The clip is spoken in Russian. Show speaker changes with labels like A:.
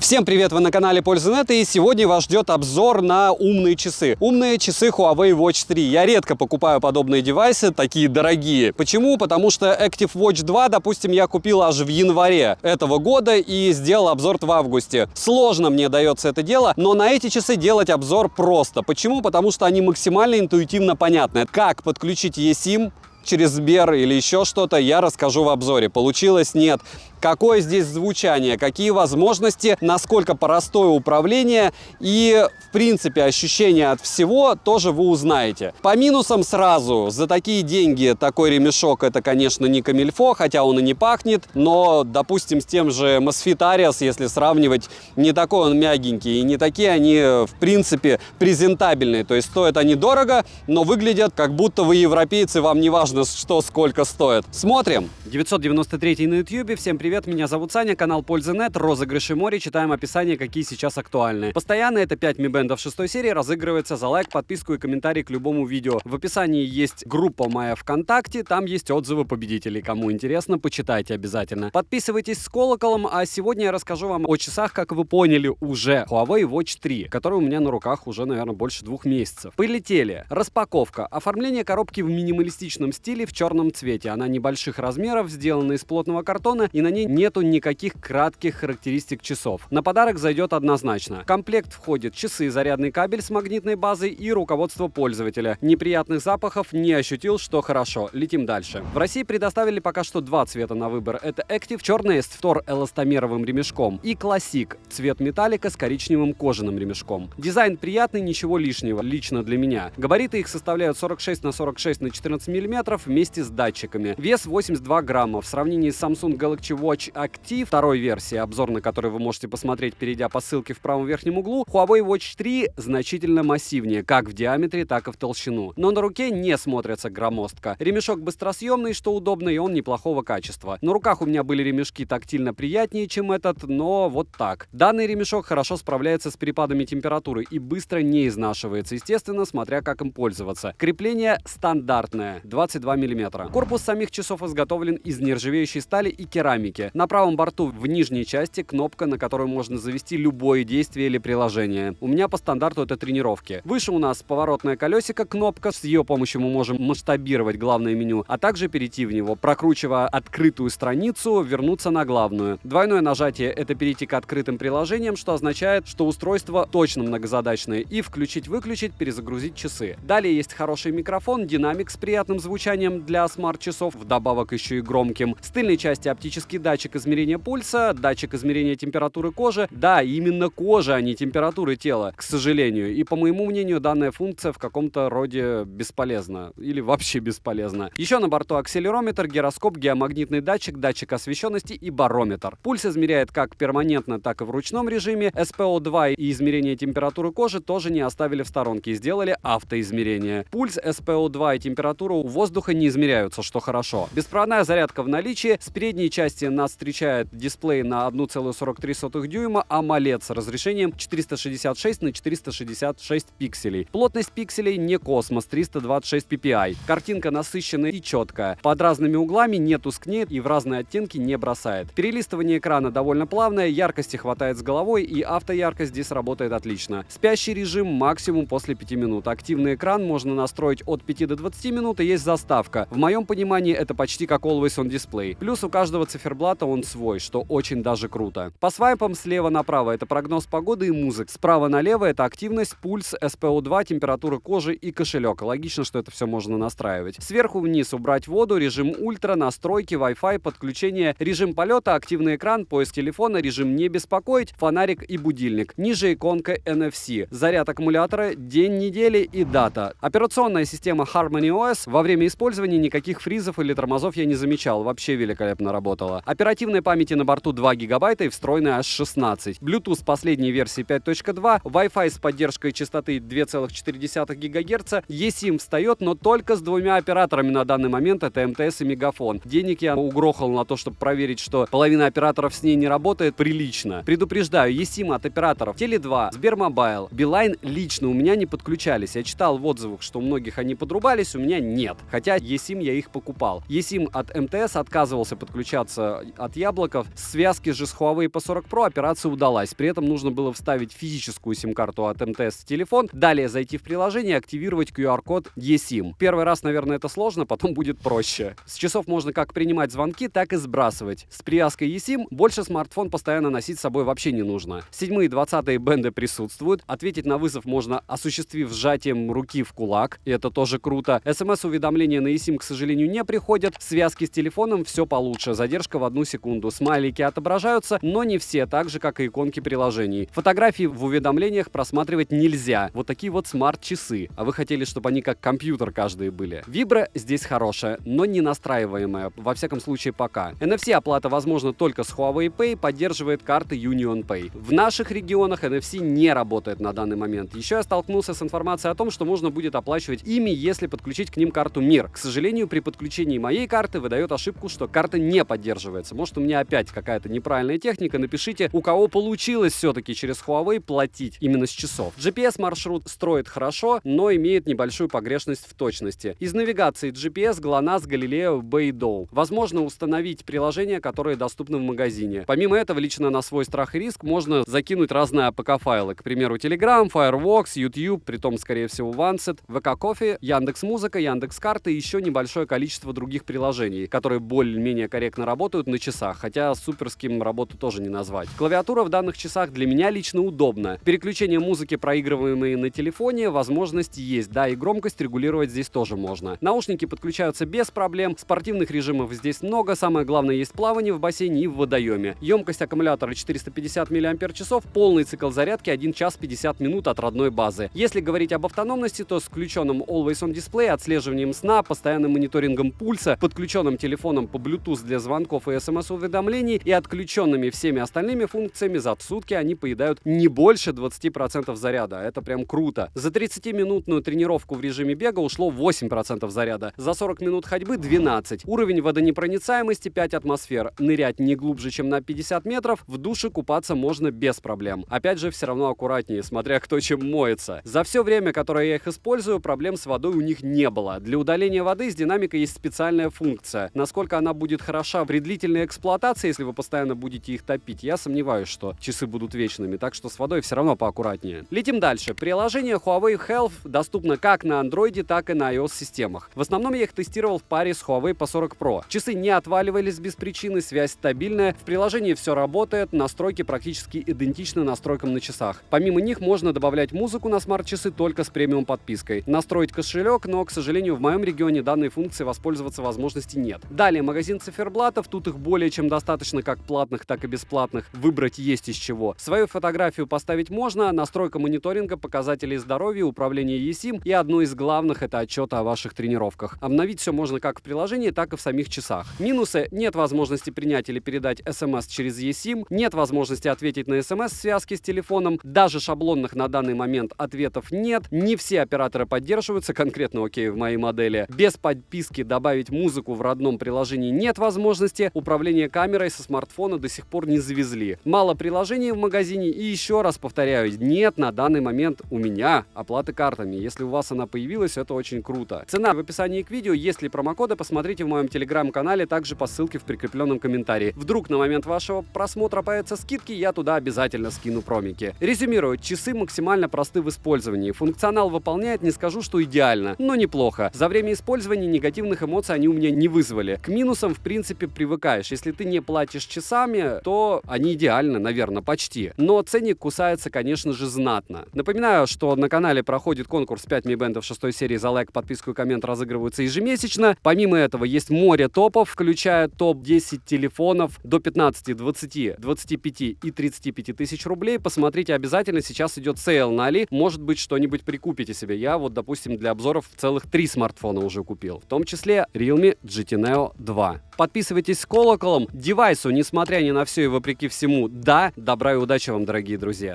A: Всем привет, вы на канале Польза.нет, и сегодня вас ждет обзор на умные часы. Умные часы Huawei Watch 3. Я редко покупаю подобные девайсы, такие дорогие. Почему? Потому что Active Watch 2, допустим, я купил аж в январе этого года и сделал обзор в августе. Сложно мне дается это дело, но на эти часы делать обзор просто. Почему? Потому что они максимально интуитивно понятны. Как подключить eSIM через Сбер или еще что-то, я расскажу в обзоре. Получилось? Нет. Какое здесь звучание, какие возможности, насколько простое управление и, в принципе, ощущения от всего тоже вы узнаете. По минусам сразу. За такие деньги такой ремешок — это, конечно, не камильфо, хотя он и не пахнет, но, допустим, с тем же Amazfit Arios, если сравнивать, не такой он мягенький, и не такие они, в принципе, презентабельные. То есть стоят они дорого, но выглядят, как будто вы европейцы, вам не важно, что сколько стоит. Смотрим. 993 на YouTube. Всем привет. Меня зовут Саня, канал Польза.нет, розыгрыши море, читаем описание, какие сейчас актуальны. Постоянно это 5 Mi Band 6 серии разыгрывается за лайк, подписку и комментарий к любому видео. В описании есть группа моя ВКонтакте, там есть отзывы победителей. Кому интересно, почитайте обязательно. Подписывайтесь с колоколом, а сегодня я расскажу вам о часах, как вы поняли уже, Huawei Watch 3, который у меня на руках уже, наверное, больше 2 месяцев. Полетели. Распаковка. Оформление коробки в минималистичном стиле в черном цвете. Она небольших размеров, сделана из плотного картона, и на ней нету никаких кратких характеристик часов. На подарок зайдет однозначно. В комплект входит часы, зарядный кабель с магнитной базой и руководство пользователя. Неприятных запахов не ощутил, что хорошо. Летим дальше. В России предоставили пока что 2 цвета на выбор. Это Active, черный с фтор-эластомеровым ремешком, и Classic, цвет металлика с коричневым кожаным ремешком. Дизайн приятный, ничего лишнего, лично для меня. Габариты их составляют 46 на 46 на 14 мм вместе с датчиками. Вес 82 грамма. В сравнении с Samsung Galaxy Watch Active, второй версии, обзор на который вы можете посмотреть, перейдя по ссылке в правом верхнем углу, Huawei Watch 3 значительно массивнее, как в диаметре, так и в толщину. Но на руке не смотрится громоздко. Ремешок быстросъемный, что удобно, и он неплохого качества. На руках у меня были ремешки тактильно приятнее, чем этот, но вот так. Данный ремешок хорошо справляется с перепадами температуры и быстро не изнашивается, естественно, смотря как им пользоваться. Крепление стандартное, 22 мм. Корпус самих часов изготовлен из нержавеющей стали и керамики. На правом борту в нижней части кнопка, на которую можно завести любое действие или приложение. У меня по стандарту это тренировки. Выше у нас поворотное колесико, кнопка. С ее помощью мы можем масштабировать главное меню, а также перейти в него, прокручивая открытую страницу, вернуться на главную. Двойное нажатие — это перейти к открытым приложениям, что означает, что устройство точно многозадачное, и включить-выключить, перезагрузить часы. Далее есть хороший микрофон, динамик с приятным звучанием для смарт-часов, вдобавок еще и громким. С тыльной части оптический датчик измерения пульса, датчик измерения температуры кожи. Да, именно кожи, а не температуры тела, к сожалению. И по моему мнению, данная функция в каком-то роде бесполезна. Или вообще бесполезна. Еще на борту акселерометр, гироскоп, геомагнитный датчик, датчик освещенности и барометр. Пульс измеряет как перманентно, так и в ручном режиме. SPO2 и измерение температуры кожи тоже не оставили в сторонке и сделали автоизмерение. Пульс, SPO2 и температура у воздуха не измеряются, что хорошо. Беспроводная зарядка в наличии. С передней части нас встречает дисплей на 1,43 дюйма AMOLED с разрешением 466 на 466 пикселей. Плотность пикселей не космос, 326 ppi. Картинка насыщенная и четкая. Под разными углами не тускнеет и в разные оттенки не бросает. Перелистывание экрана довольно плавное, яркости хватает с головой, и автояркость здесь работает отлично. Спящий режим максимум после 5 минут. Активный экран можно настроить от 5 до 20 минут, и есть заставка. В моем понимании это почти как Always On Display. Плюс у каждого циферблата он свой, что очень даже круто. По свайпам слева направо это прогноз погоды и музыка. Справа налево это активность, пульс, SPO2, температура кожи и кошелек. Логично, что это все можно настраивать. Сверху вниз убрать воду, режим ультра, настройки, Wi-Fi, подключение, режим полета, активный экран, поиск телефона, режим не беспокоить, фонарик и будильник. Ниже иконка NFC. Заряд аккумулятора, день недели и дата. Операционная система Harmony OS. Во время использования никаких фризов или тормозов я не замечал. Вообще великолепно работала. Оперативной памяти на борту 2 гигабайта и встроенной аж 16. Bluetooth последней версии 5.2, Wi-Fi с поддержкой частоты 2,4 ГГц, eSIM встает, но только с 2 операторами на данный момент, это МТС и Мегафон. Денег я угрохал на то, чтобы проверить, что половина операторов с ней не работает прилично. Предупреждаю, eSIM от операторов Теле2, Сбермобайл, Билайн лично у меня не подключались. Я читал в отзывах, что у многих они подрубались, у меня нет. Хотя eSIM я их покупал. eSIM от МТС отказывался подключаться от яблоков. С связки же с Huawei P40 Pro операция удалась. При этом нужно было вставить физическую сим-карту от МТС в телефон, далее зайти в приложение и активировать QR-код eSIM. Первый раз, наверное, это сложно, потом будет проще. С часов можно как принимать звонки, так и сбрасывать. С привязкой eSIM больше смартфон постоянно носить с собой вообще не нужно. 7 и 20 бенды присутствуют. Ответить на вызов можно, осуществив сжатием руки в кулак, и это тоже круто. СМС-уведомления на eSIM, к сожалению, не приходят. Связки с телефоном все получше, задержка в 1 секунду. Смайлики отображаются, но не все, так же, как и иконки приложений. Фотографии в уведомлениях просматривать нельзя. Вот такие вот смарт-часы. А вы хотели, чтобы они как компьютер каждые были. Вибра здесь хорошая, но не настраиваемая, во всяком случае пока. NFC-оплата возможна только с Huawei Pay, поддерживает карты Union Pay. В наших регионах NFC не работает на данный момент. Еще я столкнулся с информацией о том, что можно будет оплачивать ими, если подключить к ним карту МИР. К сожалению, при подключении моей карты выдает ошибку, что карта не поддерживается. Может, у меня опять какая-то неправильная техника. Напишите, у кого получилось все-таки через Huawei платить именно с часов. GPS-маршрут строит хорошо, но имеет небольшую погрешность в точности. Из навигации GPS GLONASS, Galileo, Beidou. Возможно установить приложения, которые доступны в магазине. Помимо этого, лично на свой страх и риск можно закинуть разные APK-файлы. К примеру, Telegram, Firefox, YouTube, притом, скорее всего, OneSet, VK Coffee, Яндекс.Музыка, Яндекс.Карты и еще небольшое количество других приложений, которые более-менее корректно работают на часах, хотя суперским работу тоже не назвать. Клавиатура в данных часах для меня лично удобна. Переключение музыки, проигрываемой на телефоне, возможность есть. Да, и громкость регулировать здесь тоже можно. Наушники подключаются без проблем. Спортивных режимов здесь много. Самое главное, есть плавание в бассейне и в водоеме. Емкость аккумулятора 450 мАч, полный цикл зарядки 1 час 50 минут от родной базы. Если говорить об автономности, то с включенным Always On Display, отслеживанием сна, постоянным мониторингом пульса, подключенным телефоном по Bluetooth для звонков и смс-уведомлений и отключенными всеми остальными функциями за сутки они поедают не больше 20% заряда. Это прям круто. За 30-минутную тренировку в режиме бега ушло 8% заряда. За 40 минут ходьбы 12. Уровень водонепроницаемости 5 атмосфер. Нырять не глубже, чем на 50 метров. В душе купаться можно без проблем. Опять же, все равно аккуратнее, смотря кто чем моется. За все время, которое я их использую, проблем с водой у них не было. Для удаления воды из динамика есть специальная функция. Насколько она будет хороша при длительной эксплуатации, если вы постоянно будете их топить, я сомневаюсь, что часы будут вечными, так что с водой все равно поаккуратнее. Летим дальше. Приложение Huawei Health доступно как на Android, так и на iOS-системах. В основном я их тестировал в паре с Huawei P40 Pro. Часы не отваливались без причины, связь стабильная, в приложении все работает, настройки практически идентичны настройкам на часах. Помимо них можно добавлять музыку на смарт-часы только с премиум подпиской. Настроить кошелек, но, к сожалению, в моем регионе данной функции воспользоваться возможности нет. Далее магазин циферблатов, тут их более чем достаточно как платных, так и бесплатных. Выбрать есть из чего. Свою фотографию поставить можно, настройка мониторинга, показателей здоровья, управление eSIM и одно из главных — это отчеты о ваших тренировках. Обновить все можно как в приложении, так и в самих часах. Минусы: нет возможности принять или передать смс через eSIM, нет возможности ответить на смс в связке с телефоном, даже шаблонных на данный момент ответов нет, не все операторы поддерживаются, конкретно окей в моей модели. Без подписки добавить музыку в родном приложении нет возможности, управление камерой со смартфона до сих пор не завезли. Мало приложений в магазине и еще раз повторяю, нет на данный момент у меня оплаты картами. Если у вас она появилась, это очень круто. Цена в описании к видео, если промокоды, посмотрите в моем телеграм-канале, также по ссылке в прикрепленном комментарии. Вдруг на момент вашего просмотра появятся скидки, я туда обязательно скину промики. Резюмирую, часы максимально просты в использовании. Функционал выполняет, не скажу, что идеально, но неплохо. За время использования негативных эмоций они у меня не вызвали. К минусам, в принципе, привыкаешь. Если ты не платишь часами, то они идеальны, наверное, почти. Но ценник кусается, конечно же, знатно. Напоминаю, что на канале проходит конкурс 5 Mi Band 6 серии. За лайк, подписку и коммент разыгрываются ежемесячно. Помимо этого, есть море топов, включая топ-10 телефонов до 15, 20, 25 и 35 тысяч рублей. Посмотрите обязательно, сейчас идет сейл на Али. Может быть, что-нибудь прикупите себе. Я вот, допустим, для обзоров целых 3 смартфона уже купил. В том числе Realme GT Neo 2. Подписывайтесь с колоколом. Девайсу, несмотря ни на все и вопреки всему, да, добра и удачи вам, дорогие друзья.